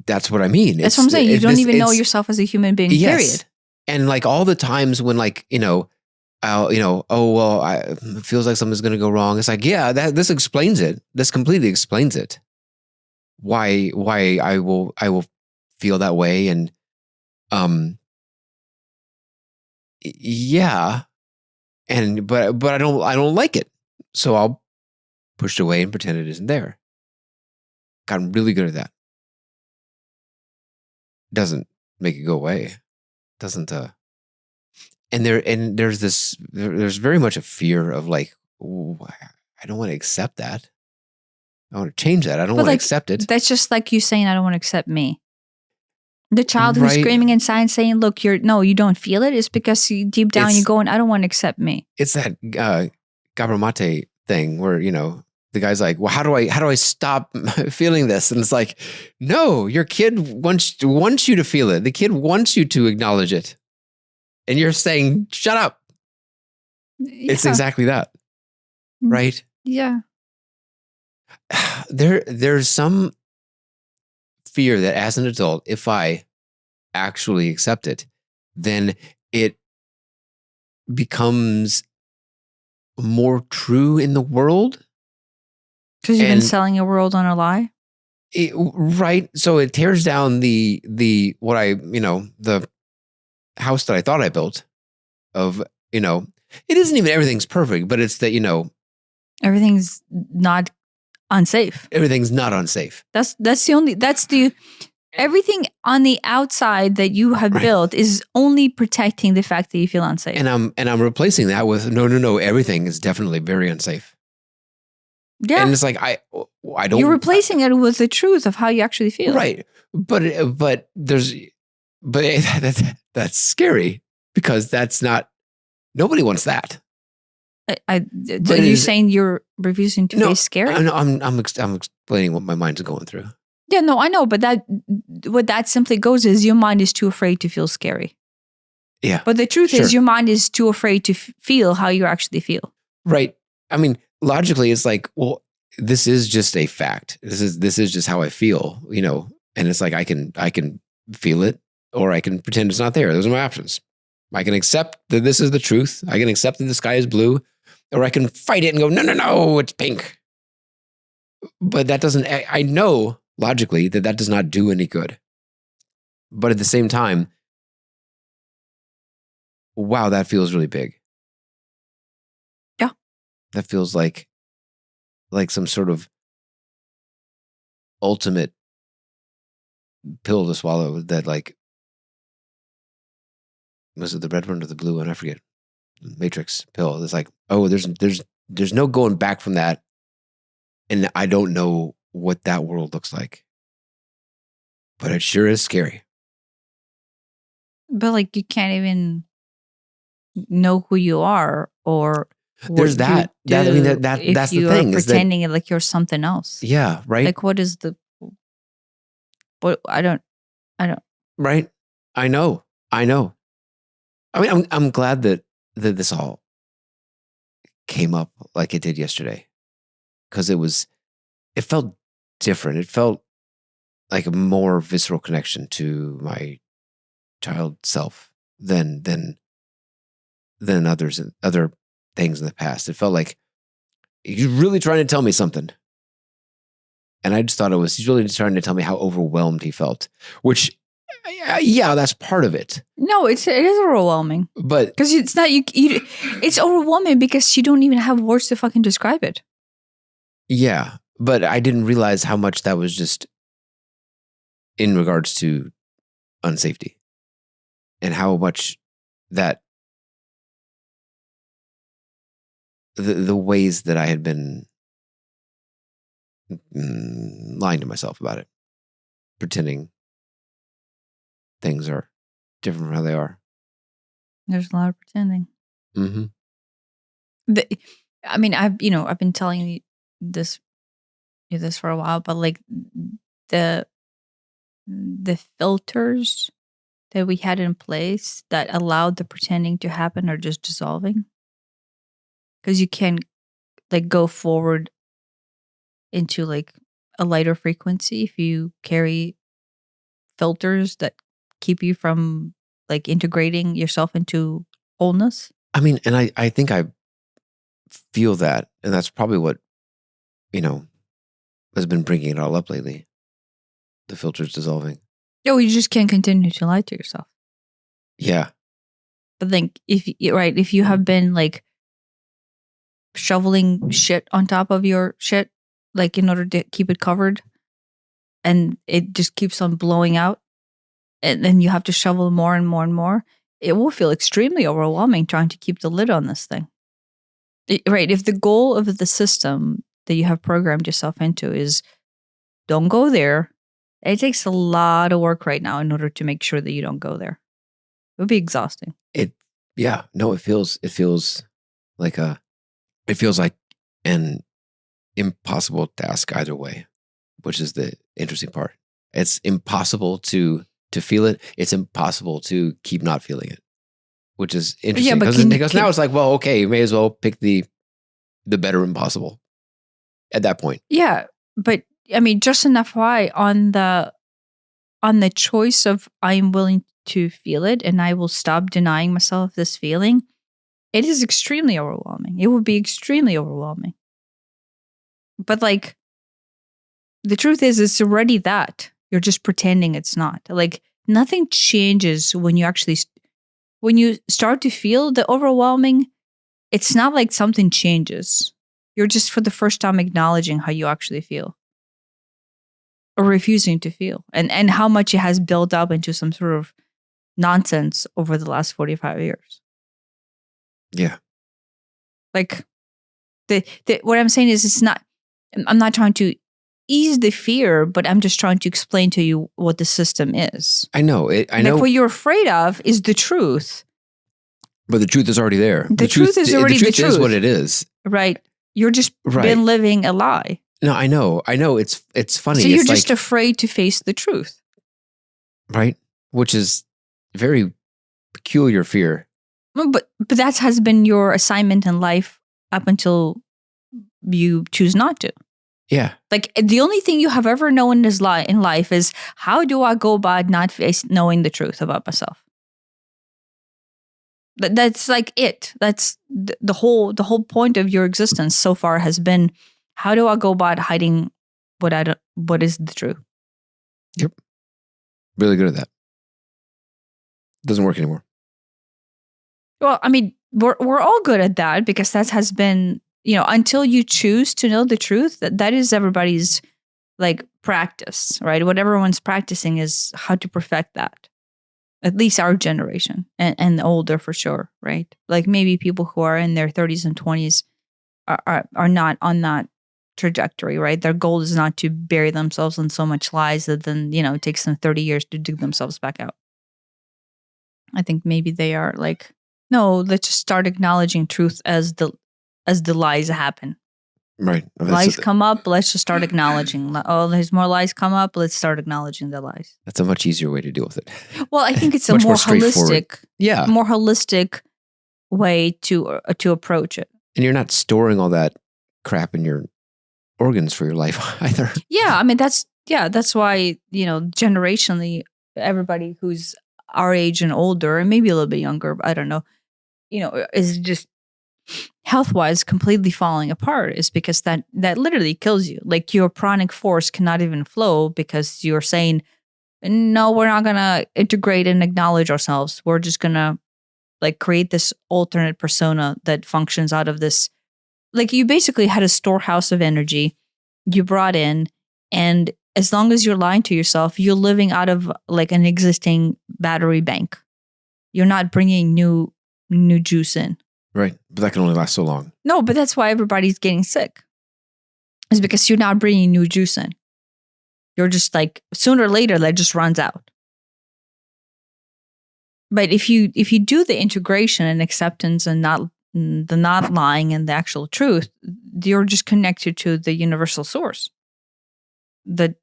That's what I mean. That's what I'm saying. You don't even know yourself as a human being, period. And like all the times when I'll, oh, well, it feels like something's going to go wrong. It's like, yeah, this explains it. This completely explains it. Why I will feel that way. And, yeah. And, but I don't like it. So I'll push it away and pretend it isn't there. Gotten really good at that. Doesn't make it go away. Doesn't, and there's very much a fear of like, I don't want to accept that. I want to change that. I don't want to accept it. That's just like you saying, I don't want to accept me. The child who's screaming inside saying, look, you don't feel it, is because deep down you're going, I don't want to accept me. It's that Gabramate thing where, the guy's like, well, how do I stop feeling this? And it's like, no, your kid wants you to feel it. The kid wants you to acknowledge it. And you're saying, shut up. Yeah. It's exactly that. Right? Yeah. There's some fear that as an adult, if I actually accept it, then it becomes more true in the world. Because you've been selling a world on a lie? Right. So it tears down the house that I thought I built of, it isn't even everything's perfect, but it's that, everything's not unsafe. Everything's not unsafe. Everything on the outside that you have built is only protecting the fact that you feel unsafe. And I'm replacing that with no, everything is definitely very unsafe. Yeah. And it's like, I don't. You're replacing it with the truth of how you actually feel. Right. But that's scary because that's not, nobody wants that. So you're saying you're refusing to face scary? I'm explaining what my mind's going through. Yeah, no, I know, but what that simply goes is your mind is too afraid to feel scary. Yeah. But the truth is your mind is too afraid to feel how you actually feel. Right. I mean, logically, it's like, well, this is just a fact. This is just how I feel, and it's like, I can feel it, or I can pretend it's not there. Those are my options. I can accept that this is the truth. I can accept that the sky is blue, or I can fight it and go, no, it's pink. But that doesn't, I know logically that does not do any good. But at the same time, wow, that feels really big. Yeah. That feels like some sort of ultimate pill to swallow that, like, was it the red one or the blue one? I forget. Matrix pill. It's like, oh, there's no going back from that. And I don't know what that world looks like. But it sure is scary. But like, you can't even know who you are, or there's that. That's the thing. Pretending like you're something else. Yeah, right. Like, what is the? What I don't. Right. I know. I mean, I'm glad that this all came up like it did yesterday, because it felt different. It felt like a more visceral connection to my child self than other things in the past. It felt like he's really trying to tell me something. And I just thought he's really just trying to tell me how overwhelmed he felt, which, yeah, that's part of it. No, it is overwhelming. But because it's not it's overwhelming because you don't even have words to fucking describe it. Yeah, but I didn't realize how much that was just in regards to unsafety, and how much that the ways that I had been lying to myself about it, pretending things are different from how they are. There's a lot of pretending. Mm-hmm. I mean, I've been telling you this for a while, but like the filters that we had in place that allowed the pretending to happen are just dissolving, because you can like go forward into like a lighter frequency if you carry filters that keep you from like integrating yourself into wholeness. I mean, and I think I feel that, and that's probably what has been bringing it all up lately. The filters dissolving. No, you just can't continue to lie to yourself. Yeah. But think if you have been like shoveling shit on top of your shit, like in order to keep it covered, and it just keeps on blowing out, and then you have to shovel more and more and more, it will feel extremely overwhelming trying to keep the lid on this thing. Right. If the goal of the system that you have programmed yourself into is don't go there, it takes a lot of work right now in order to make sure that you don't go there. It would be exhausting. It feels like an impossible task either way, which is the interesting part. It's impossible to feel it. It's impossible to keep not feeling it, which is interesting. Because now it's like, well, okay, you may as well pick the better impossible at that point. Yeah, but I mean, just an FYI on the choice of I'm willing to feel it and I will stop denying myself this feeling, it is extremely overwhelming. It would be extremely overwhelming. But like, the truth is, it's already that. You're just pretending it's not. Like, nothing changes when you start to feel the overwhelming. It's not like something changes. You're just for the first time acknowledging how you actually feel. Or refusing to feel. And how much it has built up into some sort of nonsense over the last 45 years. Yeah. Like, what I'm saying is, it's not, I'm not trying to ease the fear, but I'm just trying to explain to you what the system is. I know it. I Like know what you're afraid of is the truth. But the truth is already there. The truth is already the the truth is what truth. it is. Right. You're just Right. been living a lie. No, I know. It's funny. So you're It's just like, afraid to face the truth. right? Which is very peculiar fear. No, but that has been your assignment in life up until you choose not to. Yeah. Like the only thing you have ever known in life is how do I go about not knowing the truth about myself? That's like it. That's the whole point of your existence so far has been how do I go about hiding what is the truth? Yep. Really good at that. Doesn't work anymore. Well, I mean, we're all good at that because that has been, until you choose to know the truth, that is everybody's like practice, right? What everyone's practicing is how to perfect that. At least our generation and older for sure, right? Like maybe people who are in their 30s and 20s are not on that trajectory, right? Their goal is not to bury themselves in so much lies that then, it takes them 30 years to dig themselves back out. I think maybe they are like, no, let's just start acknowledging truth as the lies happen. Right. Lies come up, let's just start acknowledging. Oh, there's more lies come up, let's start acknowledging the lies. That's a much easier way to deal with it. Well, I think it's a Much more straightforward. holistic, more holistic way to approach it. And you're not storing all that crap in your organs for your life either. Yeah, I mean that's why, generationally everybody who's our age and older and maybe a little bit younger, I don't know, is just health-wise completely falling apart is because that literally kills you. Like your pranic force cannot even flow because you're saying, no, we're not going to integrate and acknowledge ourselves. We're just going to like create this alternate persona that functions out of this. Like you basically had a storehouse of energy you brought in, and as long as you're lying to yourself, you're living out of like an existing battery bank. You're not bringing new juice in. Right. But that can only last so long. No, but that's why everybody's getting sick. It's because you're not bringing new juice in. You're just like, sooner or later, that just runs out. But if you do the integration and acceptance and not lying and the actual truth, you're just connected to the universal source. The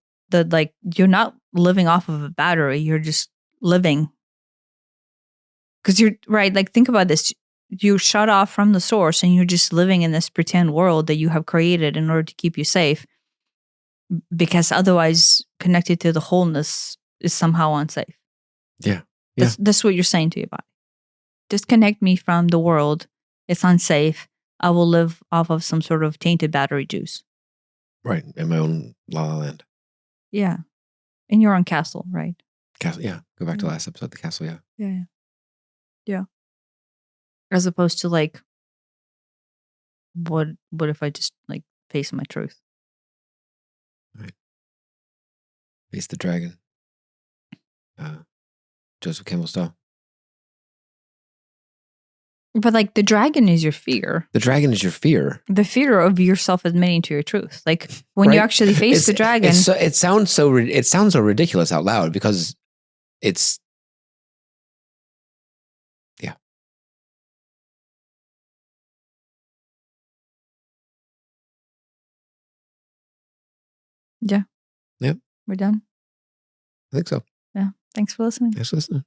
like you're not living off of a battery. You're just living. Because you're right. Like think about this. You shut off from the source and you're just living in this pretend world that you have created in order to keep you safe. Because otherwise, connected to the wholeness is somehow unsafe. Yeah. That's what you're saying to your body. Disconnect me from the world. It's unsafe. I will live off of some sort of tainted battery juice. Right. In my own la la land. Yeah. In your own castle, right? Castle. Yeah. Go back to last episode, the castle. Yeah. Yeah. As opposed to like, what if I just like face my truth? Right. Face the dragon. Joseph Campbell style. But like the dragon is your fear. The dragon is your fear. The fear of yourself admitting to your truth. Like when you actually face the dragon. It sounds so ridiculous out loud because it's. Yeah. Yeah. Yep. We're done. I think so. Yeah. Thanks for listening. Thanks for listening.